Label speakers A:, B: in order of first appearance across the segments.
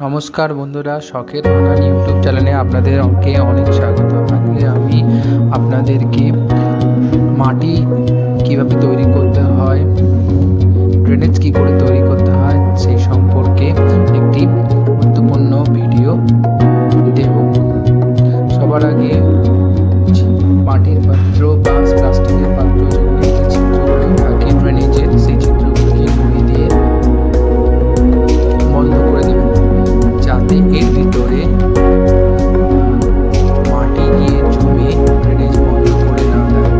A: নমস্কার বন্ধুরা, শখের বাগান ইউটিউব চ্যানেলে আপনাদেরকে অনেক স্বাগত। আজকে আমি আপনাদেরকে মাটি কিভাবে তৈরি করতে হয়, ড্রেনেজ কী করে তৈরি করতে হয় সেই সম্পর্কে একটি গুরুত্বপূর্ণ ভিডিও দেব। সবার আগে মাটির পাত্র বা প্লাস্টিকের পাত্র যেখানে একটি ছিদ্রগুলো থাকে ড্রেনেজের, সেই ছিদ্রগুলোকে গুঁড়ি দিয়ে বন্ধ করে দেবেন যাতে এর ভিতরে মাটি গিয়ে জমে ড্রেনেজ বন্ধ করে না দেয়।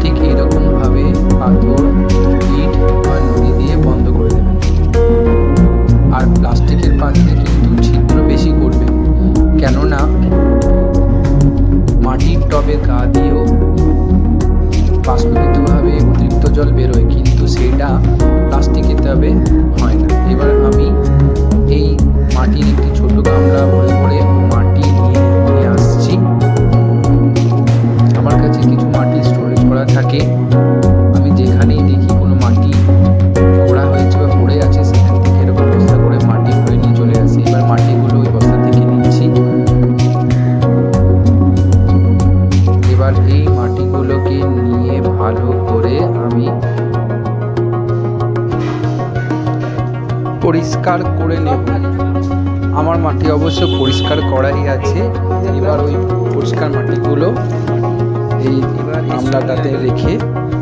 A: ঠিক এইরকমভাবে পাথর, ইট বা নুড়ি দিয়ে বন্ধ করে দেবেন। আর প্লাস্টিকের পাত্রে কিন্তু ছিদ্র বেশি করবেন, কেননা মাটির টবের গা দিয়েও বাষ্পীভূতভাবে অতিরিক্ত জল বেরোয়, কিন্তু সেটা প্লাস্টিকের টবে হয় না। এবার আমি এই মাটির একটি ছোট গামলা ভরে ভরে মাটি নিয়ে আসছি। আমার কাছে কিছু মাটি স্টোরেজ করা থাকে। আমি যেখানেই দেখি কোনো মাটি খোঁড়া হয়েছে বা পড়ে আছে, সেখান থেকে এরকম বস্তা করে মাটি ভরে নিয়ে চলে আসি। এবার মাটিগুলো ওই বস্তা থেকে নিচ্ছি। এবার এই মাটিগুলোকে নিয়ে ভালো করে আমি পরিষ্কার করে নেব। আমার মাটি অবশ্য পরিষ্কার করাই আছে। এবার ওই পরিষ্কার মাটিগুলো এই গামলাটাতে রেখে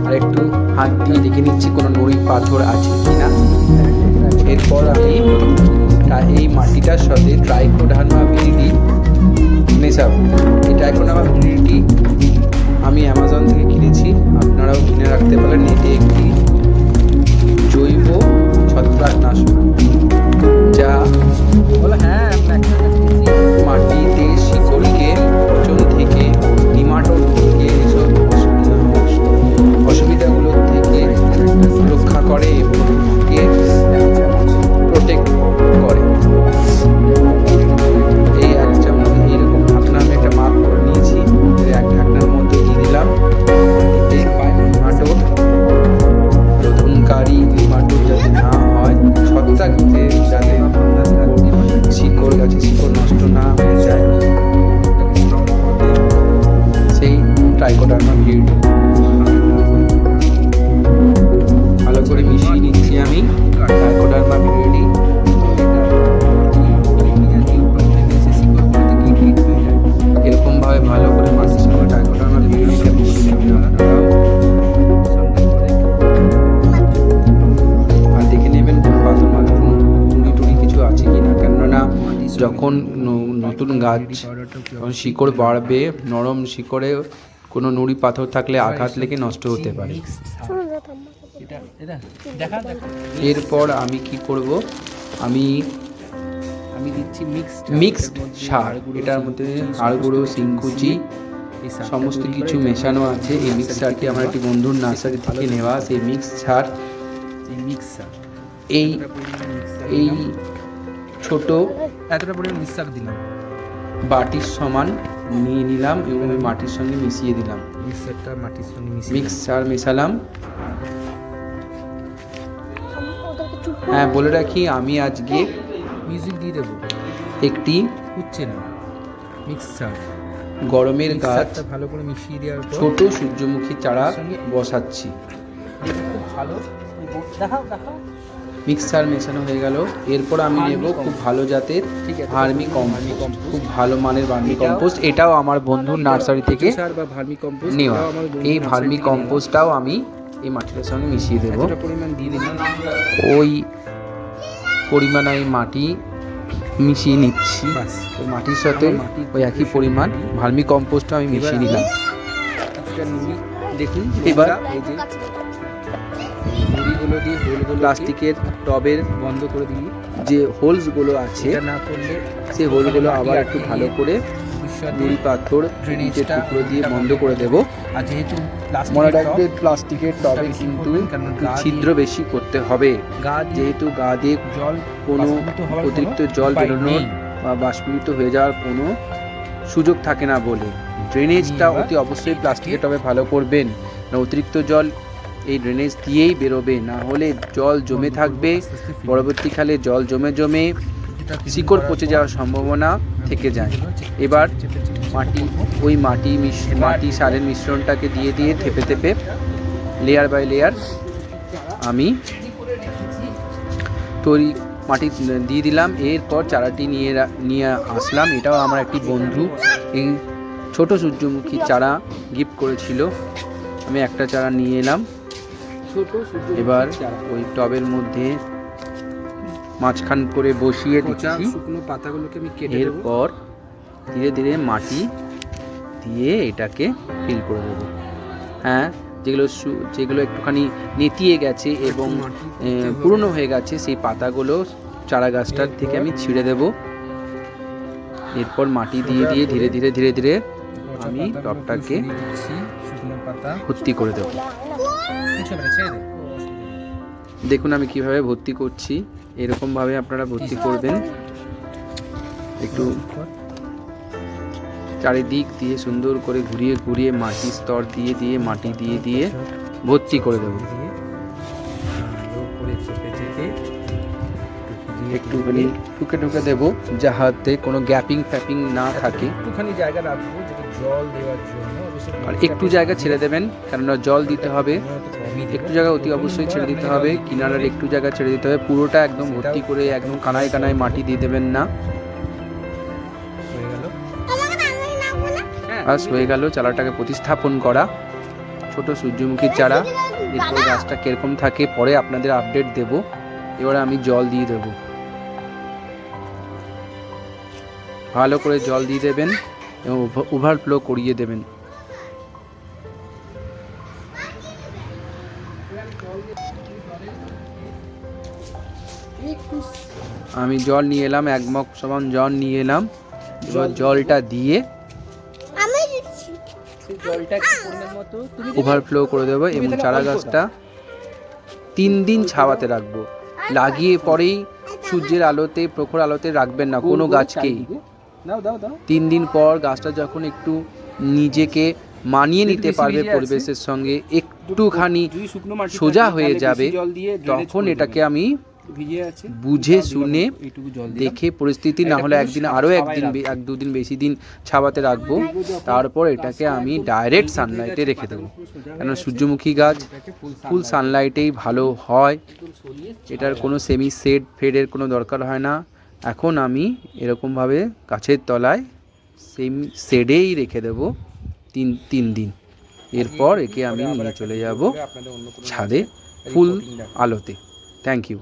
A: আর একটু হাত দিয়ে দেখে নিচ্ছি কোনো নুড়ি পাথর আছে কিনা। এরপর আমি এই মাটিটার সাথে ট্রাইকোডার্মা ভিরিডি মেশাবো। এই ট্রাইকোডার্মা ভিরিডি আমি অ্যামাজন থেকে কিনেছি, আপনারাও কিনে রাখতে পারেন। এটি একটি জৈব ছত্রাকনাশক যা মাটিতে শিকড়কে পচন থেকে, নিমাটোড থেকে, এসব অসুবিধাগুলোর থেকে রক্ষা করে এবং প্রোটেক্ট করে। এই এক চামচ এইরকম ঢাকনা আমি একটা মাপ করে নিয়েছি। এক ঢাকনার মধ্যে দিয়ে দিলাম। নিমাটোড রোধনকারী, নিমাটোড যাতে না হয়, ছত্রাক যাতে শিকড় গাছে শিকড় নষ্ট না হয়ে যায়, সেই ট্রাইকোডার্মা ভিরিডি ভালো করে মিশিয়ে নিচ্ছি আমি। ট্রাইকোডার্মা ভিরিডি এরকমভাবে ভালো করে মাটির সঙ্গে ট্রাইকোডার্মা ভিরিডিটা মিশিয়ে নেবেন আপনারাও। আর দেখে নেবেন কোনো পাথর মাথর নুড়ি টুড়ি কিছু আছে কিনা, কেননা যখন নতুন গাছ যখন শিকড় বাড়বে, নরম শিকড়ে কোনো নুড়ি পাথর থাকলে আঘাত লেগে নষ্ট হতে পারে। এরপর আমি কি করব, আমি দিচ্ছি মিক্সড সার। এটার মধ্যে হাড় গুঁড়ো, শিংকুচি সমস্ত কিছু মেশানো আছে। এই মিক্স সারটি আমার একটি বন্ধুর নার্সারি থেকে নেওয়া। সেই মিক্স সার এই ছোট এতটা পরিমাণ মিক্সার দিলাম, বাটির সমান নিয়ে নিলাম এবং আমি মাটির সঙ্গে মিশিয়ে দিলাম। মিক্সারটা মাটির সঙ্গে মিক্সার মেশালাম। হ্যাঁ, বলে রাখি আমি আজকে মিউজিক দিয়ে দেবো। একটি হচ্ছে না মিক্সার গরমের গাছ ভালো করে মিশিয়ে দেওয়ার পর ছোট সূর্যমুখী চারা বসাচ্ছি। খুব ভালো দেখাও। মিক্সার মেশানো হয়ে গেল। এরপর আমি নেব খুব ভালো জাতের ভার্মি কম্পোস্ট, খুব ভালো মানের ভার্মি কম্পোস্ট। এটাও আমার বন্ধুর নার্সারি থেকে নেওয়া। এই ভার্মি কম্পোস্টটাও আমি এই মাটিটার সঙ্গে মিশিয়ে দেবো। ওই পরিমাণ আমি মাটি মিশিয়ে নিচ্ছি। ওই মাটির সাথে ওই একই পরিমাণ ভার্মি কম্পোস্টটা আমি মিশিয়ে নিলাম। দেখুন এবার এই যে নুড়িগুলো দিয়ে প্লাস্টিকের টবের বন্ধ করে দিই, যে হোলসগুলো আছে না করলে সেই হোলগুলো আবার একটু ভালো করে নুড়ি পাথর ড্রেনেজের টুকরো দিয়ে বন্ধ করে দেব। আর যেহেতু মনে রাখবে প্লাস্টিকের টবে কিন্তু ছিদ্র বেশি করতে হবে, যেহেতু গা দিয়ে জল কোনো অতিরিক্ত জল বেরোনোর বা বাষ্পীভূত হয়ে যাওয়ার কোনো সুযোগ থাকে না বলে ড্রেনেজটা অতি অবশ্যই প্লাস্টিকের টবে ভালো করবেন, না অতিরিক্ত জল এই ড্রেনেজ দিয়েই বেরোবে, না হলে জল জমে থাকবে, পরবর্তীকালে জল জমে জমে শিকড় পচে যাওয়ার সম্ভাবনা থেকে যায়। এবার মাটি সারের মিশ্রণটাকে দিয়ে দিয়ে থেপে থেপে লেয়ার বাই লেয়ার আমি মাটি দিয়ে দিলাম। এরপর চারাটি নিয়ে আসলাম। এটাও আমার একটি বন্ধু এই ছোট সূর্যমুখী চারা গিফট করেছিল। আমি একটা চারা নিয়ে এলাম। এবার ওই টবের মধ্যে মাঝখান করে বসিয়ে দিচ্ছি।
B: শুকনো পাতাগুলোকে আমি কেটে
A: এরপর ধীরে ধীরে মাটি দিয়ে এটাকে ফিল করে দেবো। হ্যাঁ, যেগুলো একটুখানি নেতিয়ে গেছে এবং পুরনো হয়ে গেছে সেই পাতাগুলো চারা গাছটার থেকে আমি ছিঁড়ে দেব। এরপর মাটি দিয়ে দিয়ে ধীরে ধীরে ধীরে ধীরে আমি টবটাকে ভর্তি করে দেব। দেখুন আমি কিভাবে ভর্তি করছি, এরকমভাবে আপনারা ভর্তি করবেন। একটু চারিদিক দিয়ে সুন্দর করে ঘুরিয়ে ঘুরিয়ে মাটির স্তর দিয়ে দিয়ে মাটি দিয়ে দিয়ে ভর্তি করে দেব। একটুখানি ঠুকে দেবো যাহাতে কোনো গ্যাপিং ফ্যাপিং না থাকে।
B: একটুখানি জায়গা রাখবো যেটা জল দেওয়ার জন্য,
A: আর একটু জায়গা ছেড়ে দেবেন, কেননা জল দিতে হবে। একটু জায়গা অতি অবশ্যই ছেড়ে দিতে হবে, কিনারার একটু জায়গা ছেড়ে দিতে হবে। পুরোটা একদম ভর্তি করে একদম কানায় কানায় মাটি দিয়ে দেবেন না। বাস হয়ে গেল চারাটাকে প্রতিস্থাপন করা, ছোট সূর্যমুখীর চারা। এরপর গাছটা কিরকম থাকে পরে আপনাদের আপডেট দেব। এবারে আমি জল দিয়ে দেব, ভালো করে জল দিয়ে দেবেন এবং ওভারফ্লো করিয়ে দেবেন। আমি জল নিয়ে এলাম, 1 মগ সমান জল নিয়ে এলাম। এবার জলটা দিয়ে ওভারফ্লো করে দেবো এবং চারা গাছটা 3 দিন ছাওয়াতে রাখবো। লাগিয়ে পরেই সূর্যের আলোতে প্রখর আলোতে রাখবেন না কোনো গাছকেই। 3 দিন পর গাছটা যখন একটু নিজেকে মানিয়ে নিতে পারবে পরিবেশের সঙ্গে, একটুখানি সোজা হয়ে যাবে, তখন এটাকে আমি বুঝে শুনে দেখে পরিস্থিতি না হলে একদিন আরও 1-2 দিন বেশি দিন ছাওয়াতে রাখবো। তারপর এটাকে আমি ডাইরেক্ট সানলাইটে রেখে দেবো, কেন সূর্যমুখী গাছ ফুল সানলাইটেই ভালো হয়। এটার কোনো সেমি ফেডের কোনো দরকার হয় না। এখন আমি এরকমভাবে গাছের তলায় সেমি শেডেই রেখে দেবো 3 দিন। এরপর একে আমি নিয়ে চলে যাব ছাদে ফুল আলোতে। Thank you.